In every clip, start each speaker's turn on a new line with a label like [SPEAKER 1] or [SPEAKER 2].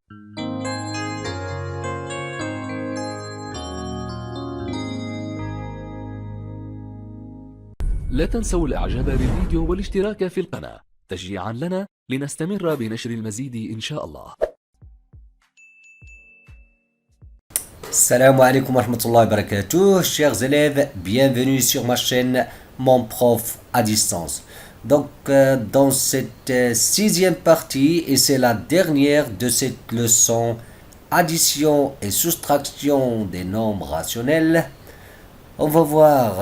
[SPEAKER 1] لا تنسوا الإعجاب بالفيديو والاشتراك في القناة تشجيعا لنا لنستمر بنشر المزيد إن شاء الله.
[SPEAKER 2] Salam alaikum wa rahmatullahi wa barakatuh, chers élèves, bienvenue sur ma chaîne Mon Prof à distance. Donc dans cette sixième partie, et c'est la dernière de cette leçon addition et soustraction des nombres rationnels, on va voir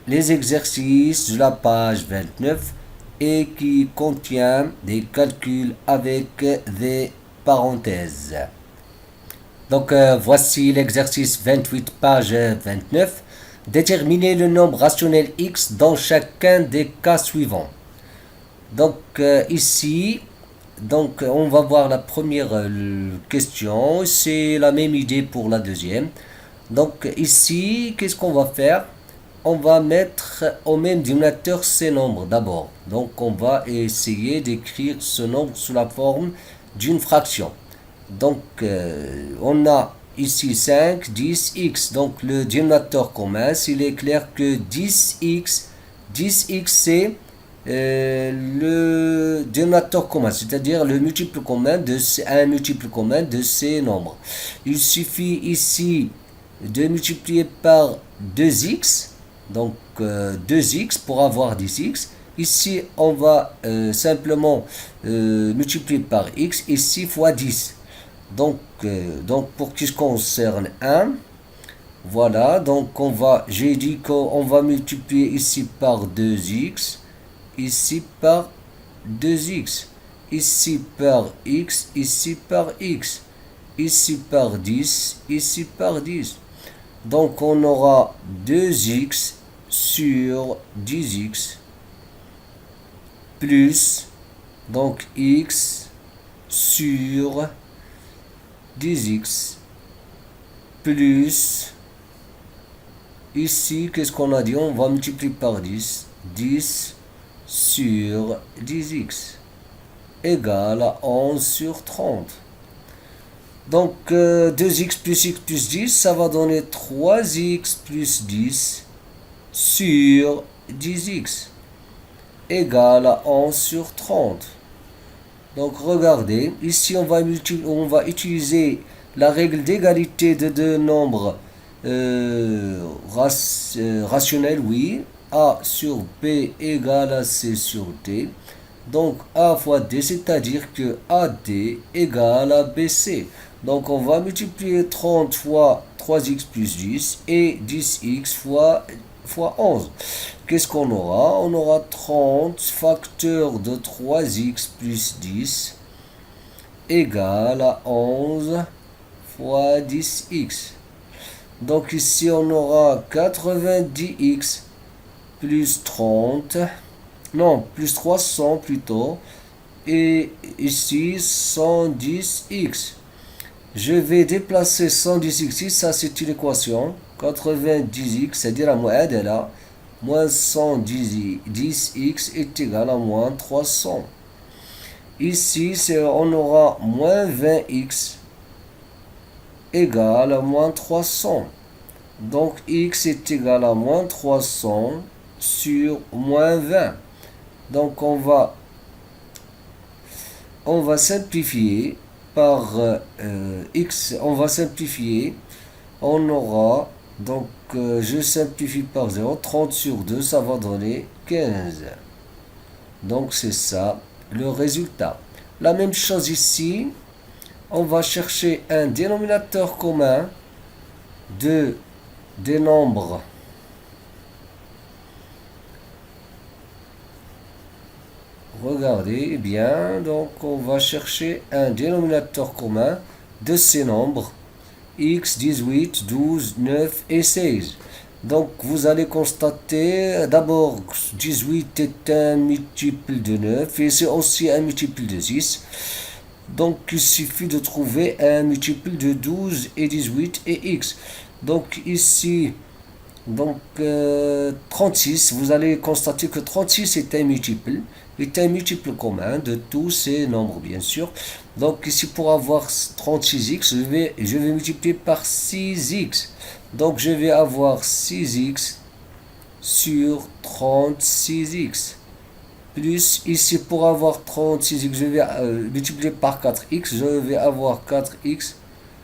[SPEAKER 2] les exercices de la page 29 et qui contient des calculs avec des parenthèses. Donc voici l'exercice 28, page 29. Déterminer le nombre rationnel x dans chacun des cas suivants. Donc ici, on va voir la première question. C'est la même idée pour la deuxième. Donc ici, qu'est-ce qu'on va faire? On va mettre au même dénominateur ces nombres d'abord. Donc on va essayer d'écrire ce nombre sous la forme d'une fraction. Donc, on a ici 5, 10, x. Donc, le dénominateur commun, s'il est clair que 10x c'est le dénominateur commun, c'est-à-dire le multiple commun un multiple commun de ces nombres. Il suffit ici de multiplier par 2x, donc 2x pour avoir 10x. Ici, on va simplement multiplier par x, ici fois 10. Donc pour ce qui concerne 1, voilà, donc j'ai dit qu'on va multiplier ici par 2x, ici par 2x, ici par x, ici par x, ici par 10, ici par 10. Donc on aura 2x sur 10x plus donc x sur 10x plus ici qu'est-ce qu'on a dit, on va multiplier par 10 sur 10x égale à 11 sur 30. Donc 2x plus x plus 10 ça va donner 3x plus 10 sur 10x égale à 11 sur 30. Donc regardez, ici on va utiliser la règle d'égalité de deux nombres rationnels, oui. A sur B égale à C sur D. Donc A fois D, c'est-à-dire que AD égale à BC. Donc on va multiplier 30 fois 3x plus 10 et 10x fois 11. Qu'est-ce qu'on aura? On aura 30 facteur de 3x plus 10 égale à 11 fois 10x. Donc ici on aura 90x plus 30, non, plus 300 plutôt, et ici 110x. Je vais déplacer 110x ici, ça c'est une équation, 90x, c'est-à-dire la moyenne là, moins 110x est égal à moins 300. Ici, on aura moins 20x égale à moins 300. Donc, x est égal à moins 300 sur moins 20. Donc, on va simplifier par x, on va simplifier, on aura, donc je simplifie par 0, 30 sur 2, ça va donner 15. Donc c'est ça le résultat. La même chose ici, on va chercher un dénominateur commun des nombres. Regardez bien, donc on va chercher un dénominateur commun de ces nombres x, 18, 12, 9 et 16. Donc vous allez constater d'abord 18 est un multiple de 9 et c'est aussi un multiple de 6. Donc il suffit de trouver un multiple de 12 et 18 et x. Donc ici, 36, vous allez constater que 36 est un multiple commun de tous ces nombres bien sûr. Donc ici pour avoir 36x, je vais multiplier par 6x. Donc je vais avoir 6x sur 36x. Plus ici pour avoir 36x, je vais multiplier par 4x. Je vais avoir 4x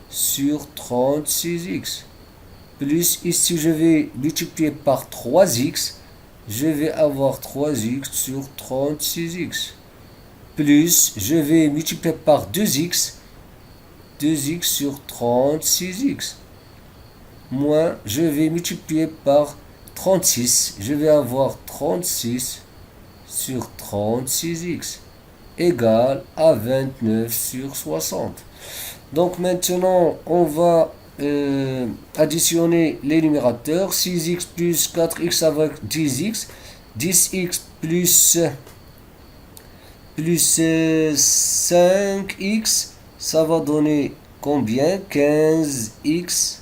[SPEAKER 2] sur 36x. Plus ici je vais multiplier par 3x. Je vais avoir 3x sur 36x. Plus je vais multiplier par 2x. 2x sur 36x. Moins je vais multiplier par 36. Je vais avoir 36 sur 36x égale à 29 sur 60. Donc maintenant, on va additionner les numérateurs. 6x plus 4x avec 10x. 10x plus 5x, ça va donner combien? 15x,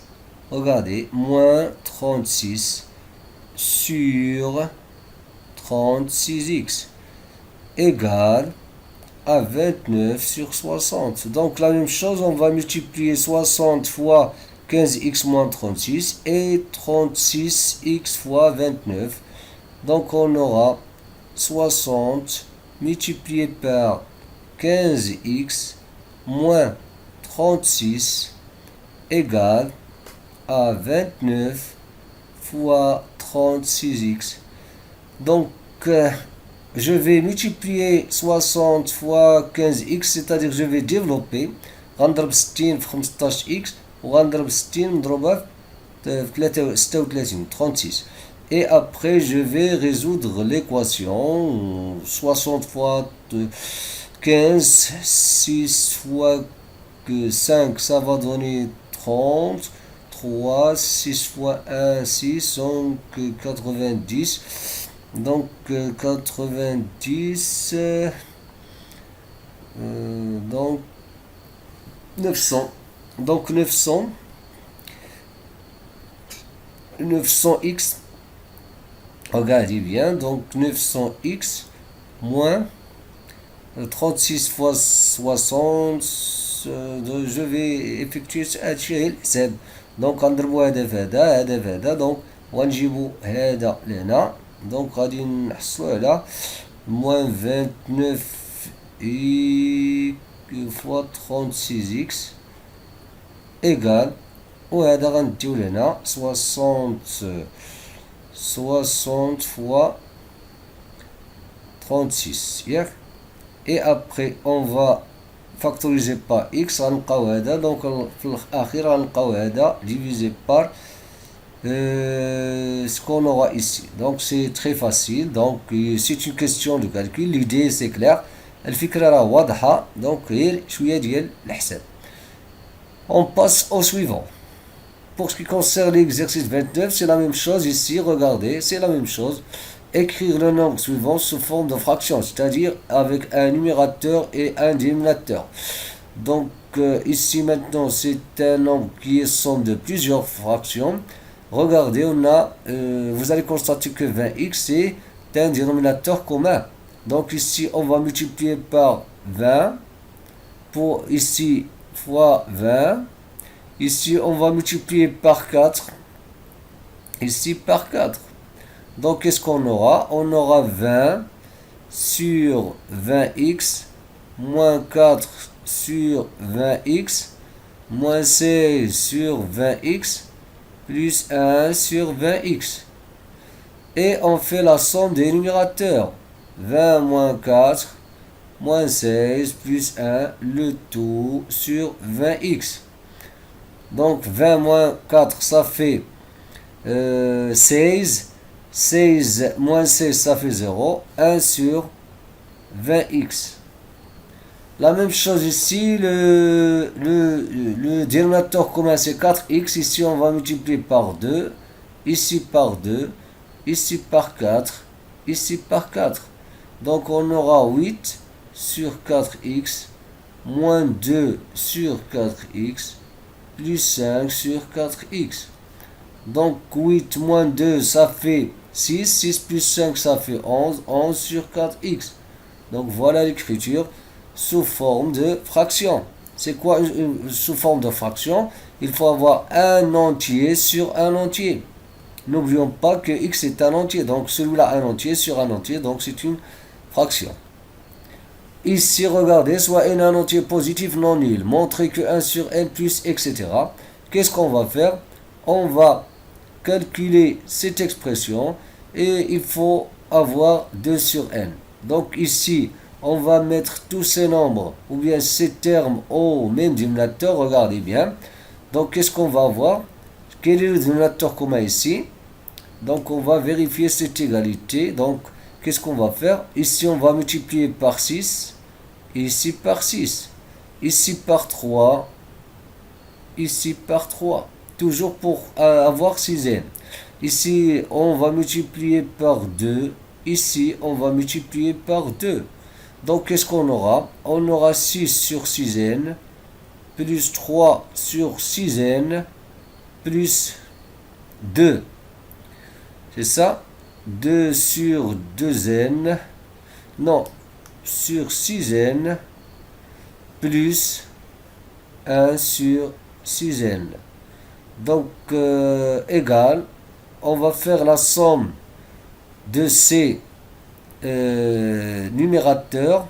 [SPEAKER 2] regardez, moins 36 sur 36x égale à 29 sur 60. Donc la même chose, on va multiplier 60 fois 15x moins 36 et 36x fois 29. Donc on aura 60 multiplié par 15x moins 36 égale à 29 fois 36x. Donc, je vais multiplier 60 fois 15x, c'est-à-dire je vais développer. غنضرب 60 في 15x وغنضرب 60 مضروبة في 36. Et après, je vais résoudre l'équation. 60 fois 15, 6 fois 5, ça va donner 30. 3, 6 fois 1, 6, donc 90. Donc 90, donc 900. Donc 900x. Regardez bien, donc 900x moins 36 fois 60, je vais effectuer هادشي الحساب. دونك غنضربو هذا في هذا، هذا في هذا، دونك وغنجيبو هذا لهنا، دونك غادي نحصلو على moins 29 fois 36x égal، وهذا غنديو لهنا 60 fois 36 ياك. Et après on va factoriser par x, غنلقاو هذا، دونك في الاخير غنلقاو هذا divisé par ce qu'on aura ici. Donc c'est très facile, donc c'est une question de calcul. L'idée c'est clair، الفكرة راه واضحة، donc غير شوية ديال الحساب. On passe au suivant. Pour ce qui concerne l'exercice 29, c'est la même chose ici, regardez, c'est la même chose. Écrire le nombre suivant sous forme de fraction, c'est-à-dire avec un numérateur et un dénominateur. Donc ici maintenant, c'est un nombre qui est somme de plusieurs fractions. Regardez, on a, vous allez constater que 20x c'est un dénominateur commun. Donc ici, on va multiplier par 20, pour ici fois 20. Ici, on va multiplier par 4. Ici, par 4. Donc, qu'est-ce qu'on aura? On aura 20 sur 20x, moins 4 sur 20x, moins 16 sur 20x, plus 1 sur 20x. Et on fait la somme des numérateurs. 20 moins 4, moins 16, plus 1, le tout sur 20x. Donc 20 moins 4, ça fait 16. 16 moins 16, ça fait 0. 1 sur 20x. La même chose ici, le dénominateur commun c'est 4x. Ici on va multiplier par 2. Ici par 2. Ici par 4. Ici par 4. Donc on aura 8 sur 4x. Moins 2 sur 4x. Plus 5 sur 4x. Donc 8 moins 2 ça fait 6. 6 plus 5 ça fait 11. 11 sur 4x. Donc voilà l'écriture. sous forme de fraction. C'est quoi sous forme de fraction? Il faut avoir un entier sur un entier. N'oublions pas que x est un entier, donc celui-là un entier sur un entier, donc c'est une fraction. Ici, regardez, soit n un entier positif non nul, montrer que 1 sur n plus, etc. Qu'est-ce qu'on va faire? On va calculer cette expression et il faut avoir 2 sur n. Donc ici, on va mettre tous ces nombres, ou bien ces termes au même dénominateur, regardez bien. Donc qu'est-ce qu'on va avoir? Quel est le dénominateur commun ici? Donc on va vérifier cette égalité. Donc qu'est-ce qu'on va faire? Ici on va multiplier par 6, ici par 6, ici par 3, ici par 3. Toujours pour avoir 6n. Ici on va multiplier par 2, ici on va multiplier par 2. Donc qu'est-ce qu'on aura? On aura 6 sur 6n, plus 3 sur 6n, plus 2. C'est ça? 2 sur 2n, non, sur 6n, plus 1 sur 6n. Donc, égal, on va faire la somme de ces numérateurs.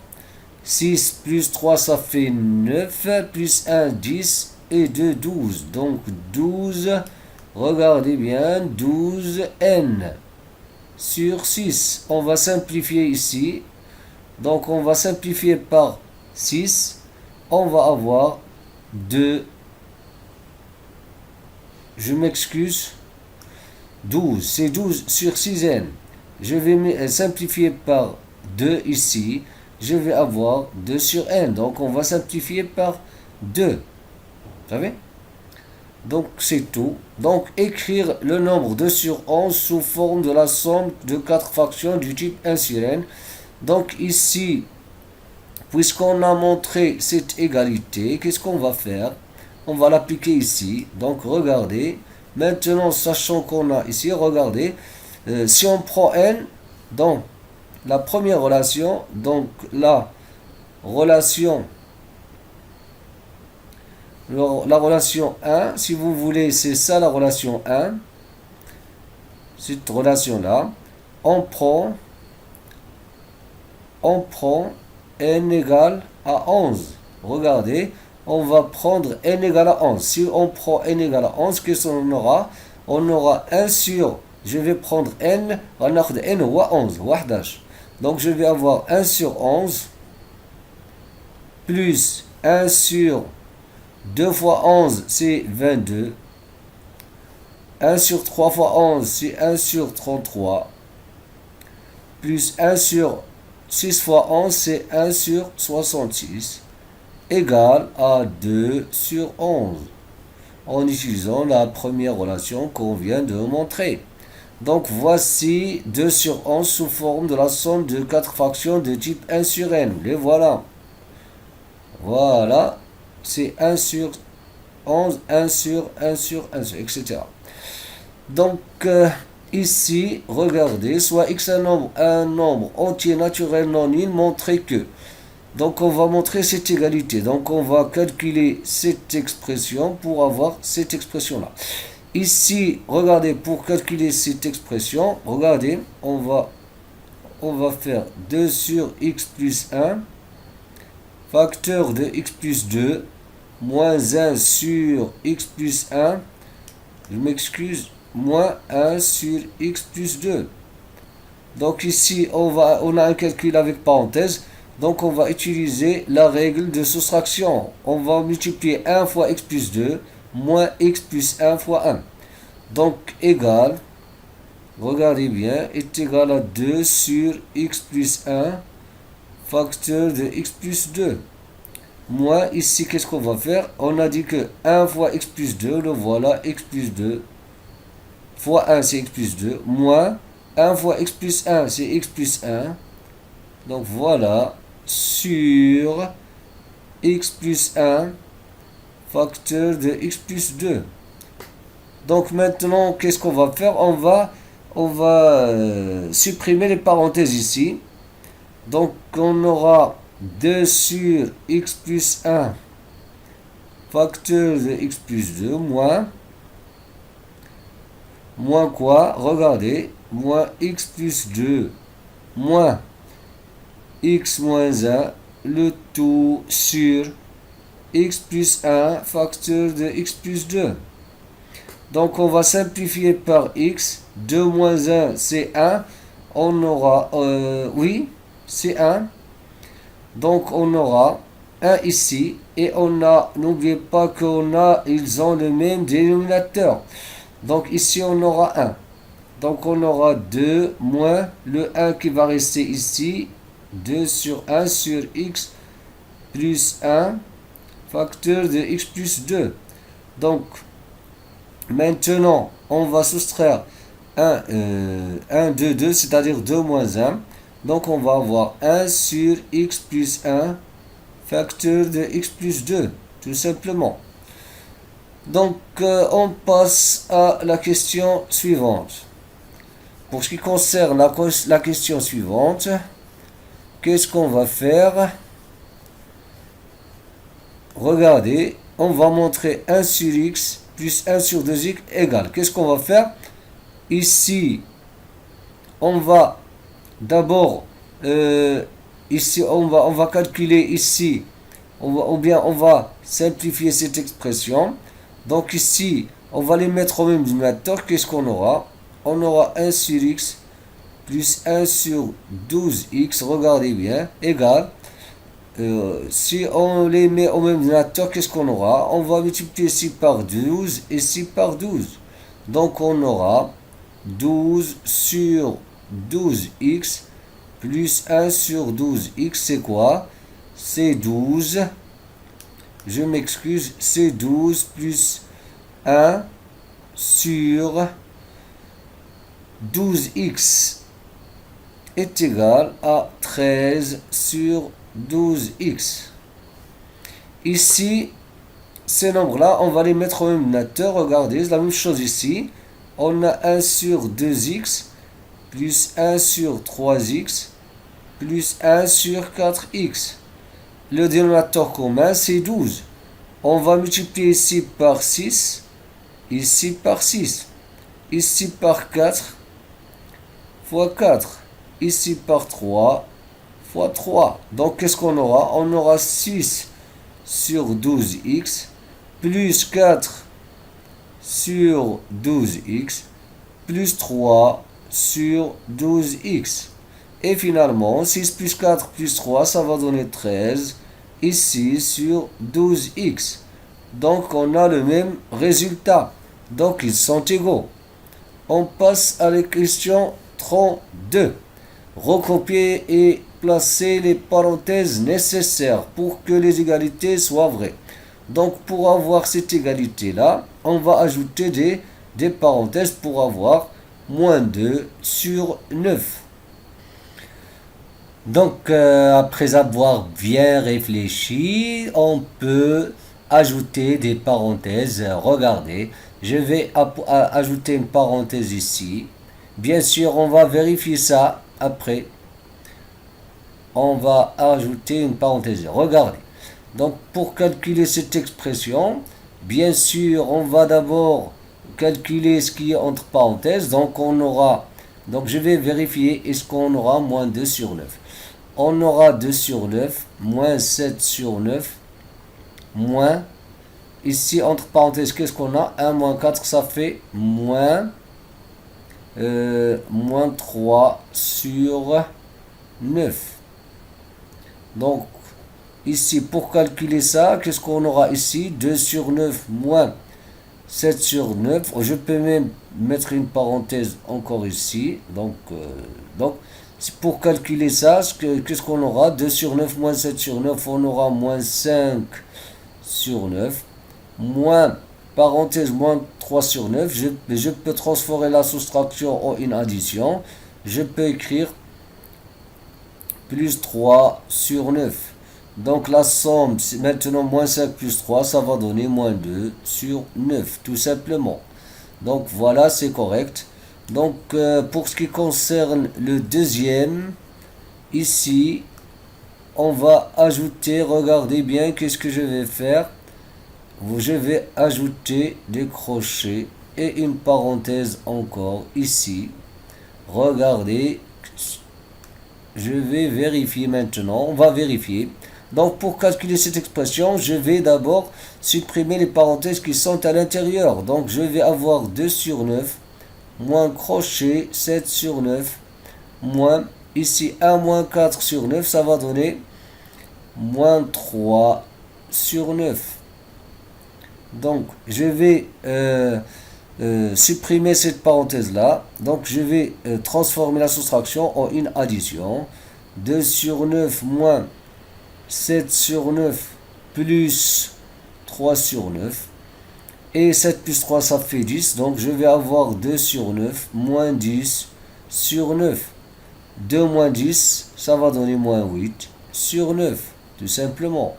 [SPEAKER 2] 6 plus 3, ça fait 9, plus 1, 10, et 2, 12. Donc, 12, regardez bien, 12n sur 6. On va simplifier ici. Donc, on va simplifier par 6. On va avoir 2. Je m'excuse. 12. C'est 12 sur 6n. Je vais simplifier par 2 ici. Je vais avoir 2 sur n. Donc, on va simplifier par 2. Vous savez? Donc, c'est tout. Donc, écrire le nombre 2 sur 11 sous forme de la somme de 4 fractions du type 1 sur n. Donc, ici, puisqu'on a montré cette égalité, qu'est-ce qu'on va faire? On va l'appliquer ici. Donc, regardez. Maintenant, sachant qu'on a ici, regardez. Si on prend n, donc, la première relation, donc la relation 1, si vous voulez, c'est ça la relation 1, cette relation-là, on prend n égale à 11. Regardez, on va prendre n égale à 11. Si on prend n égale à 11, qu'est-ce qu'on aura? On aura 1 sur, je vais prendre n, on a n ou 11, 11. Donc je vais avoir 1 sur 11 plus 1 sur 2 fois 11, c'est 22. 1 sur 3 fois 11, c'est 1 sur 33. Plus 1 sur 6 fois 11, c'est 1 sur 66. Égal à 2 sur 11. En utilisant la première relation qu'on vient de montrer. Donc voici 2 sur 11 sous forme de la somme de 4 fractions de type 1 sur n. Les voilà. Voilà. C'est 1 sur 11, 1 sur 1 sur 1 sur, etc. Donc ici, regardez, soit x un nombre entier naturel non nul, montrer que. Donc on va montrer cette égalité. Donc on va calculer cette expression pour avoir cette expression-là. Ici, regardez, pour calculer cette expression, regardez, on va faire 2 sur x plus 1, facteur de x plus 2, moins 1 sur x plus 1, je m'excuse, moins 1 sur x plus 2. Donc ici, on a un calcul avec parenthèse. Donc on va utiliser la règle de soustraction. On va multiplier 1 fois x plus 2 moins x plus 1 fois 1. Donc égal, regardez bien, est égal à 2 sur x plus 1 facteur de x plus 2. Moins ici, qu'est-ce qu'on va faire? On a dit que 1 fois x plus 2, le voilà, x plus 2 fois 1 c'est x plus 2, moins 1 fois x plus 1 c'est x plus 1. Donc voilà, sur x plus 1 facteur de x plus 2. Donc maintenant, qu'est-ce qu'on va faire? On va supprimer les parenthèses ici. Donc on aura 2 sur x plus 1 facteur de x plus 2 moins quoi? Regardez, moins x plus 2 moins x moins 1, le tout sur x plus 1 facteur de x plus 2. Donc on va simplifier par x. 2 moins 1 c'est 1. On aura, oui, c'est 1. Donc on aura 1 ici. Et on a, n'oubliez pas ils ont le même dénominateur. Donc ici on aura 1. Donc on aura 2 moins le 1 qui va rester ici. 2 sur 1 sur x plus 1 facteur de x plus 2. Donc maintenant on va soustraire 1, 2, 2, c'est-à-dire 2 moins 1. Donc on va avoir 1 sur x plus 1 facteur de x plus 2, tout simplement. Donc on passe à la question suivante. Pour ce qui concerne la question suivante, qu'est-ce qu'on va faire? Regardez, on va montrer 1 sur x plus 1 sur 2x égale. Qu'est-ce qu'on va faire? Ici, on va d'abord, ici, on va calculer ici, on va simplifier cette expression. Donc ici, on va les mettre au même dénominateur. Qu'est-ce qu'on aura? On aura 1 sur x plus 1 sur 12x, regardez bien, égale. Si on les met au même dénominateur, qu'est-ce qu'on aura? On va multiplier ici par 12 et ici par 12. Donc on aura 12 sur 12x plus 1 sur 12x, c'est quoi? C'est 12. Je m'excuse, c'est 12 plus 1 sur 12x est égal à 13 sur 12x. Ici, ces nombres-là, on va les mettre au même dénominateur. Regardez, c'est la même chose ici. On a 1 sur 2x plus 1 sur 3x plus 1 sur 4x. Le dénominateur commun, c'est 12. On va multiplier ici par 6, ici par 6, ici par 4 fois 4, ici par 3 fois 3. Donc, qu'est-ce qu'on aura? On aura 6 sur 12x plus 4 sur 12x plus 3 sur 12x. Et finalement, 6 plus 4 plus 3, ça va donner 13 ici sur 12x. Donc, on a le même résultat. Donc, ils sont égaux. On passe à la question 32. Recopier et placer les parenthèses nécessaires pour que les égalités soient vraies. Donc, pour avoir cette égalité-là, on va ajouter des parenthèses pour avoir moins 2 sur 9. Donc, après avoir bien réfléchi, on peut ajouter des parenthèses. Regardez, je vais ajouter une parenthèse ici. Bien sûr, on va vérifier ça après. On va ajouter une parenthèse. Regardez. Donc, pour calculer cette expression, bien sûr, on va d'abord calculer ce qui est entre parenthèses. Donc, je vais vérifier est-ce qu'on aura moins 2 sur 9. On aura 2 sur 9, moins 7 sur 9, moins, ici, entre parenthèses, qu'est-ce qu'on a? 1 moins 4, ça fait moins 3 sur 9. Donc, ici, pour calculer ça, qu'est-ce qu'on aura ici? 2 sur 9 moins 7 sur 9. Je peux même mettre une parenthèse encore ici. Donc pour calculer ça, qu'est-ce qu'on aura? 2 sur 9 moins 7 sur 9, on aura moins 5 sur 9. Moins, parenthèse, moins 3 sur 9. Je peux transformer la soustraction en une addition. Je peux écrire plus 3 sur 9. Donc la somme, c'est maintenant moins 5 plus 3, ça va donner moins 2 sur 9, tout simplement. Donc voilà, c'est correct. Donc pour ce qui concerne le deuxième, ici, on va ajouter, regardez bien qu'est-ce que je vais faire. Je vais ajouter des crochets et une parenthèse encore ici. Regardez, je vais vérifier maintenant, on va vérifier. Donc pour calculer cette expression, je vais d'abord supprimer les parenthèses qui sont à l'intérieur. Donc je vais avoir 2 sur 9, moins crochet 7 sur 9, moins ici 1 moins 4 sur 9, ça va donner moins 3 sur 9. Donc je vais supprimer cette parenthèse là. Donc je vais transformer la soustraction en une addition. 2 sur 9 moins 7 sur 9 plus 3 sur 9. Et 7 plus 3 ça fait 10. Donc je vais avoir 2 sur 9 moins 10 sur 9. 2 moins 10 ça va donner moins 8 sur 9. Tout simplement.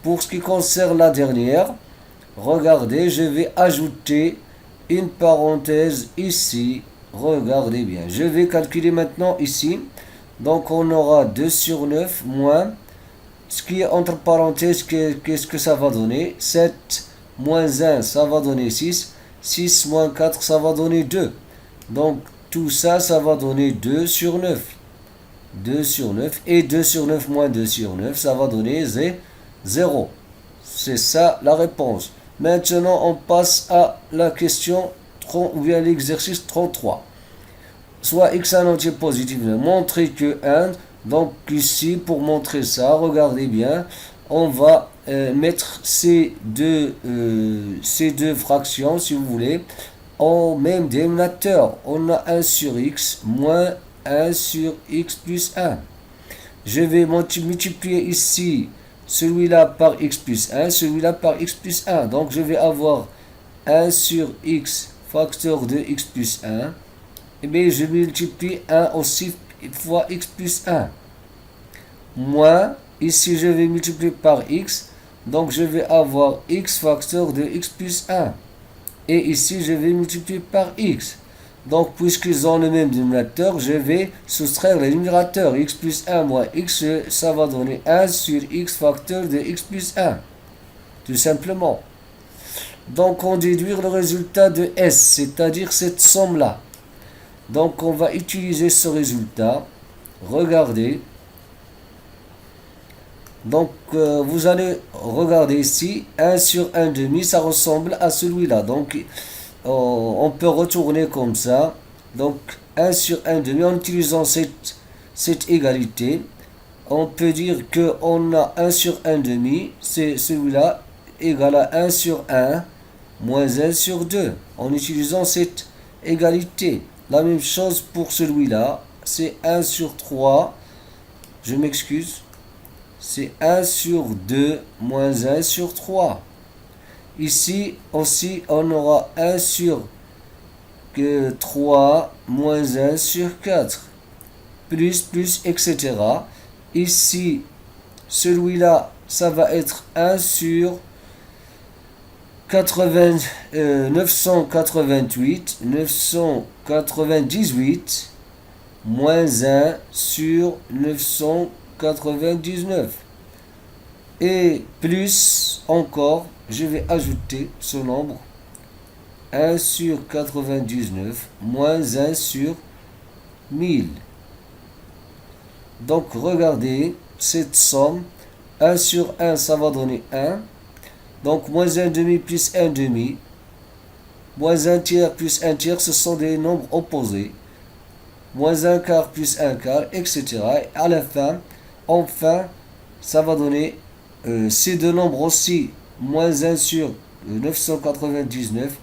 [SPEAKER 2] Pour ce qui concerne la dernière, regardez, je vais ajouter une parenthèse ici. Regardez bien. Je vais calculer maintenant ici. Donc on aura 2 sur 9 moins, ce qui est entre parenthèses, qu'est-ce que ça va donner? 7 moins 1, ça va donner 6. 6 moins 4, ça va donner 2. Donc tout ça, ça va donner 2 sur 9. 2 sur 9. Et 2 sur 9 moins 2 sur 9, ça va donner 0. C'est ça la réponse. Maintenant, on passe à la question ou bien l'exercice 33. Soit x un entier positif, montrer que 1. Donc ici, pour montrer ça, regardez bien, on va mettre ces deux fractions, si vous voulez, en même dénominateur. On a 1 sur x moins 1 sur x plus 1. Je vais multiplier ici celui-là par x plus 1, celui-là par x plus 1. Donc je vais avoir 1 sur x facteur de x plus 1. Et bien je multiplie 1 aussi fois x plus 1. Moins, ici je vais multiplier par x. Donc je vais avoir x facteur de x plus 1. Et ici je vais multiplier par x. Donc puisqu'ils ont le même dénominateur, je vais soustraire les numérateurs. X plus 1 moins x, ça va donner 1 sur x facteur de x plus 1. Tout simplement. Donc on déduire le résultat de S, c'est-à-dire cette somme-là. Donc on va utiliser ce résultat. Regardez. Donc vous allez regarder ici, 1 sur 1 demi, ça ressemble à celui-là. Donc on peut retourner comme ça. Donc 1 sur 1 demi, en utilisant cette égalité, on peut dire qu'on a 1 sur 1 demi, c'est celui-là, égal à 1 sur 1, moins 1 sur 2, en utilisant cette égalité. La même chose pour celui-là, c'est 1 sur 3, je m'excuse, c'est 1 sur 2, moins 1 sur 3. Ici aussi, on aura 1 sur 3, moins 1 sur 4, plus, etc. Ici, celui-là, ça va être 1 sur 998, moins 1 sur 999. Et plus encore, je vais ajouter ce nombre, 1 sur 99, moins 1 sur 1000. Donc regardez cette somme, 1 sur 1, ça va donner 1. Donc moins 1 demi plus 1 demi, moins 1 tiers plus 1 tiers, ce sont des nombres opposés. Moins 1 quart plus 1 quart, etc. Et à la fin, enfin, ça va donner ces deux nombres aussi, moins 1 sur 999,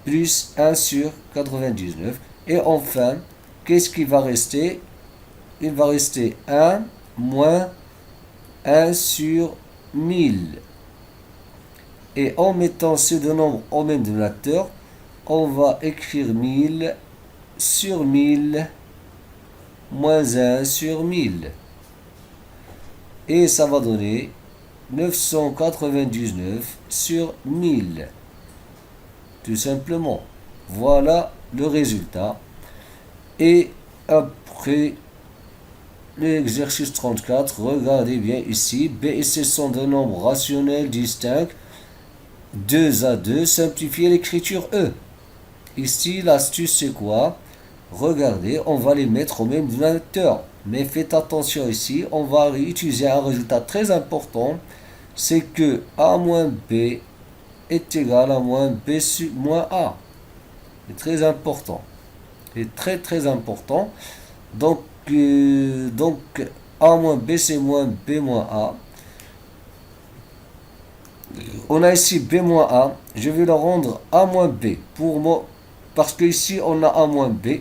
[SPEAKER 2] plus 1 sur 99. Et enfin, qu'est-ce qui va rester? Il va rester 1 moins 1 sur 1000. Et en mettant ces deux nombres au même dénominateur, on va écrire 1000 sur 1000 moins 1 sur 1000. Et ça va donner 999 sur 1000. Tout simplement. Voilà le résultat. Et après l'exercice 34, regardez bien ici. B et C sont des nombres rationnels distincts. 2 à 2, simplifier l'écriture E. Ici, l'astuce c'est quoi? Regardez, on va les mettre au même dénominateur. Mais faites attention ici, on va utiliser un résultat très important. C'est que A moins B est égal à moins B moins A. C'est très important. C'est très très important. Donc A moins B c'est moins B moins A. On a ici B moins A. Je vais le rendre A moins B. Pour moi, parce que ici on a A moins B.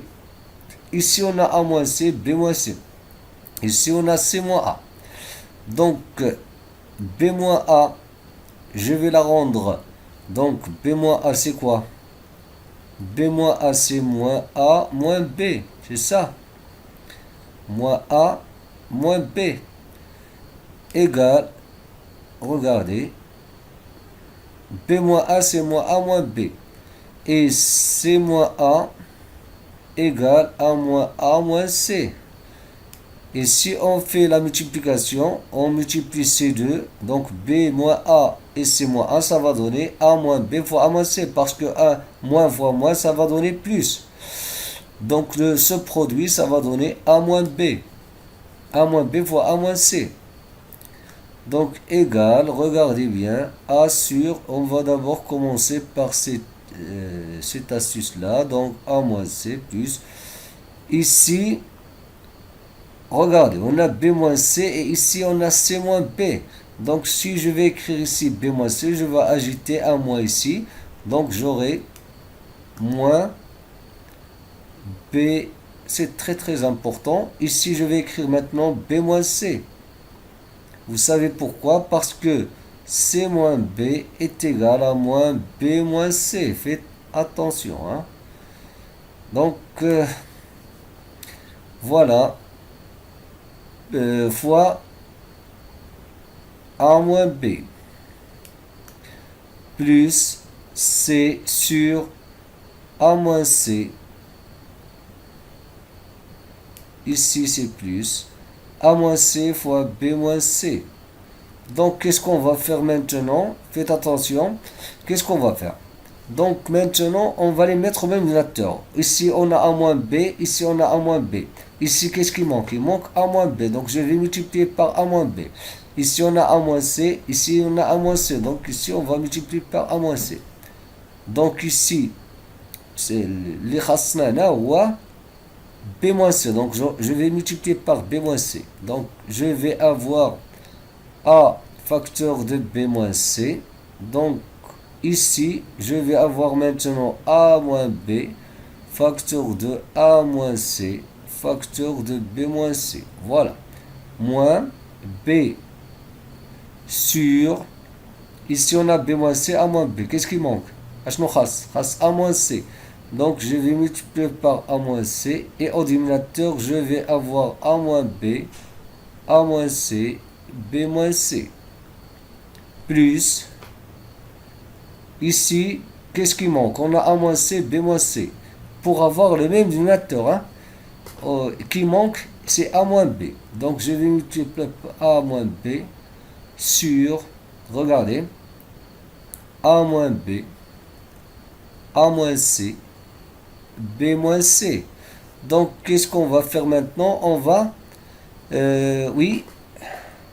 [SPEAKER 2] Ici on a A moins C, B moins C. Ici on a C moins A. Donc B moins A, je vais la rendre. Donc B moins A c'est quoi? B moins A c'est moins A moins B. C'est ça. Moins A moins B. Égale, regardez. B moins A c'est moins A moins B. Et C moins A égale A moins C. Et si on fait la multiplication, on multiplie C2, donc B moins A et C moins A, ça va donner A moins B fois A moins C, parce que A moins fois moins, ça va donner plus. Donc ce produit, ça va donner A moins B. A moins B fois A moins C. Donc égal, regardez bien, A sur, on va d'abord commencer par cette astuce-là, donc A moins C plus, ici, regardez, on a B moins C et ici on a C moins B. Donc si je vais écrire ici B moins C, je vais ajouter un moins ici. Donc j'aurai moins B, c'est très très important. Ici je vais écrire maintenant B moins C. Vous savez pourquoi? Parce que C moins B est égal à moins B moins C. Faites attention. Hein? Donc voilà. Fois A moins B plus C sur A moins C. Ici c'est plus A moins C fois B moins C. Donc qu'est-ce qu'on va faire maintenant? Faites attention. Qu'est-ce qu'on va faire? Donc maintenant on va les mettre au même dénominateur. Ici on a A moins B, ici on a A moins B. Ici, qu'est-ce qui manque? Il manque A moins B. Donc, je vais multiplier par A moins B. Ici, on a A moins C. Ici, on a A moins C. Donc, ici, on va multiplier par A moins C. Donc, ici, c'est les khasnana ou B moins C. Donc, je vais multiplier par B moins C. Donc, je vais avoir A facteur de B moins C. Donc, ici, je vais avoir maintenant A moins B facteur de A moins C facteur de B moins C. Voilà. Moins B sur, ici on a B moins C, A moins B. Qu'est-ce qui manque? A moins C. Donc je vais multiplier par A moins C et au dénominateur je vais avoir A moins B, A moins C, B moins C. Plus, ici, qu'est-ce qui manque? On a A moins C, B moins C. Pour avoir le même dénominateur, hein? Qui manque, c'est A moins B. Donc, je vais multiplier par A moins B sur, regardez, A moins B, A moins C, B moins C. Donc, qu'est-ce qu'on va faire maintenant? On va, oui,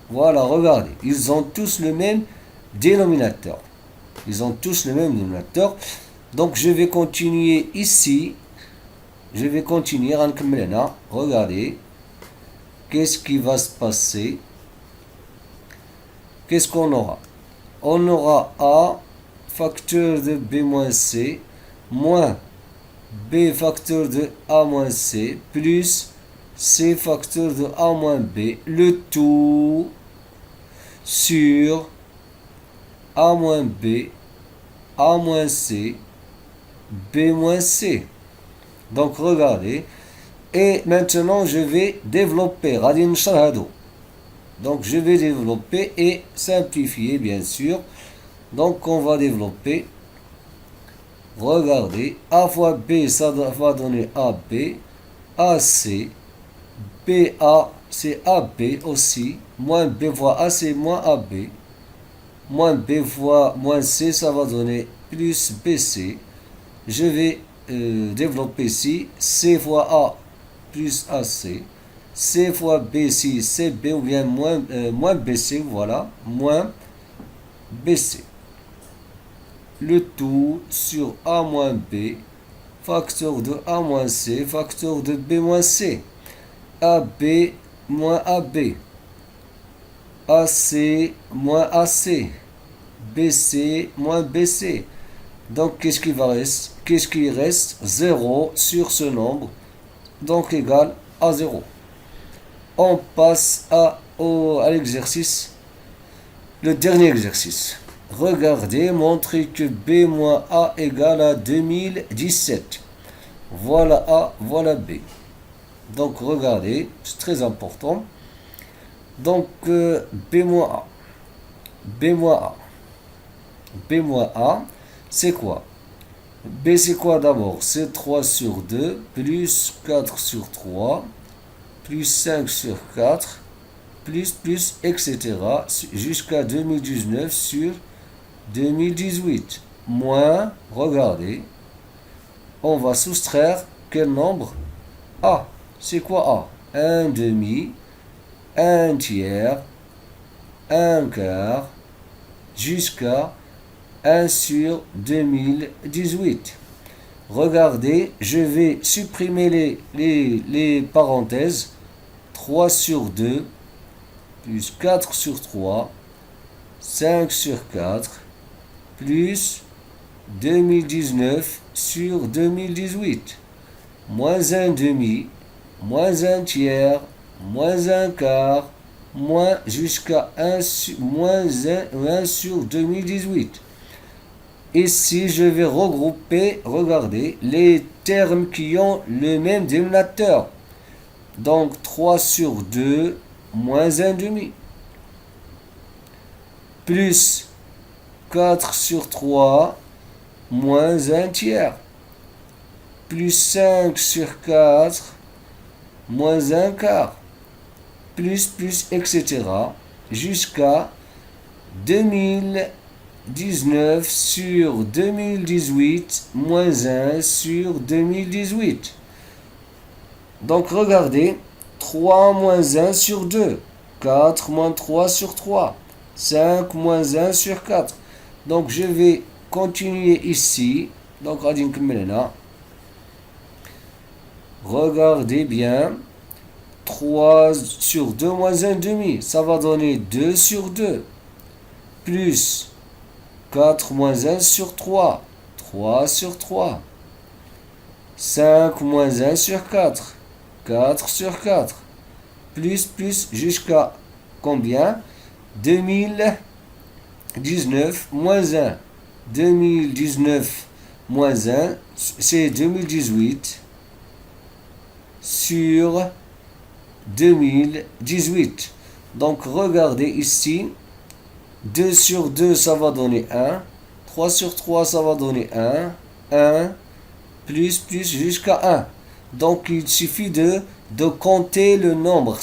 [SPEAKER 2] voilà, regardez, ils ont tous le même dénominateur. Ils ont tous le même dénominateur. Donc, je vais continuer ici. Je vais continuer en Kmlena. Regardez. Qu'est-ce qui va se passer? Qu'est-ce qu'on aura? On aura A facteur de B moins C moins B facteur de A moins C plus C facteur de A moins B. Le tout sur A moins B, A moins C, B moins C. Donc regardez. Et maintenant je vais développer. Donc je vais développer et simplifier bien sûr. Donc on va développer. Regardez. A fois B ça va donner AB, AC, BA c'est AB aussi. Moins B fois A, c'est moins AB. Moins B fois moins C, ça va donner plus BC. Je vais développer ici. C fois A plus AC. C fois B, si CB ou bien moins BC, voilà. Moins BC. Le tout sur A moins B. Facteur de A moins C. Facteur de B moins C. AB moins AB. AC moins AC. BC moins BC. Donc, qu'est-ce qui va rester? Qu'est-ce qui reste? 0 sur ce nombre. Donc, égal à 0. On passe à l'exercice. Le dernier exercice. Regardez, montrez que B moins A égale à 2017. Voilà A, voilà B. Donc, regardez, c'est très important. Donc, B moins A. B moins A. B moins A, c'est quoi? B, c'est quoi d'abord? C'est 3 sur 2, plus 4 sur 3, plus 5 sur 4, plus, etc. Jusqu'à 2019 sur 2018. Moins, regardez, on va soustraire quel nombre? A. C'est quoi A? 1 demi, 1 tiers, 1 quart, jusqu'à 1 sur 2018. Regardez, je vais supprimer les parenthèses. 3 sur 2, plus 4 sur 3, 5 sur 4, plus 2019 sur 2018. Moins 1 demi, moins 1 tiers, moins 1 quart, moins jusqu'à 1 sur 2018. Ici, je vais regrouper, regardez, les termes qui ont le même dénominateur. Donc, 3 sur 2, moins 1 demi. Plus 4 sur 3, moins 1 tiers. Plus 5 sur 4, moins 1 quart. Plus, etc. Jusqu'à 2019 sur 2018, moins 1 sur 2018. Donc regardez, 3 moins 1 sur 2, 4 moins 3 sur 3, 5 moins 1 sur 4. Donc je vais continuer ici. Donc regardez bien. 3 sur 2 moins 1 demi, ça va donner 2 sur 2. Plus 4 moins 1 sur 3, 3 sur 3. 5 moins 1 sur 4, 4 sur 4. Plus, jusqu'à combien? 2019 moins 1. 2019 moins 1, c'est 2018 sur 2018. Donc regardez ici, 2 sur 2 ça va donner 1, 3 sur 3 ça va donner 1, 1, plus jusqu'à 1. Donc il suffit de compter le nombre.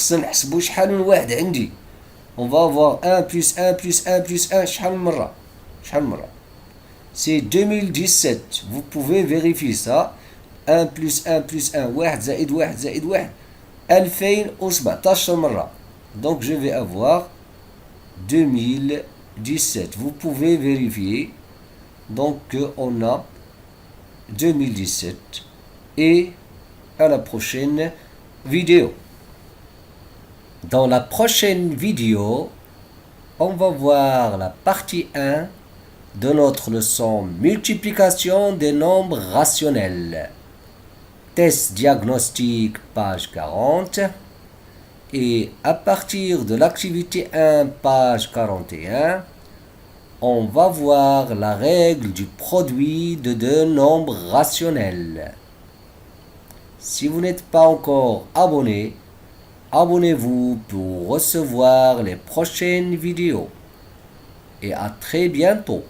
[SPEAKER 2] On va avoir 1 plus 1 plus 1 plus 1. C'est 2017. Vous pouvez vérifier ça. 1 plus 1 plus 1. 1 زائد 1 زائد 1. 2017 مرة. Donc je vais avoir 2017. Vous pouvez vérifier. Donc on a 2017. Et à la prochaine vidéo. Dans la prochaine vidéo, on va voir la partie 1 de notre leçon multiplication des nombres rationnels. Test diagnostic, page 40. Et à partir de l'activité 1, page 41, on va voir la règle du produit de deux nombres rationnels. Si vous n'êtes pas encore abonné, abonnez-vous pour recevoir les prochaines vidéos. Et à très bientôt.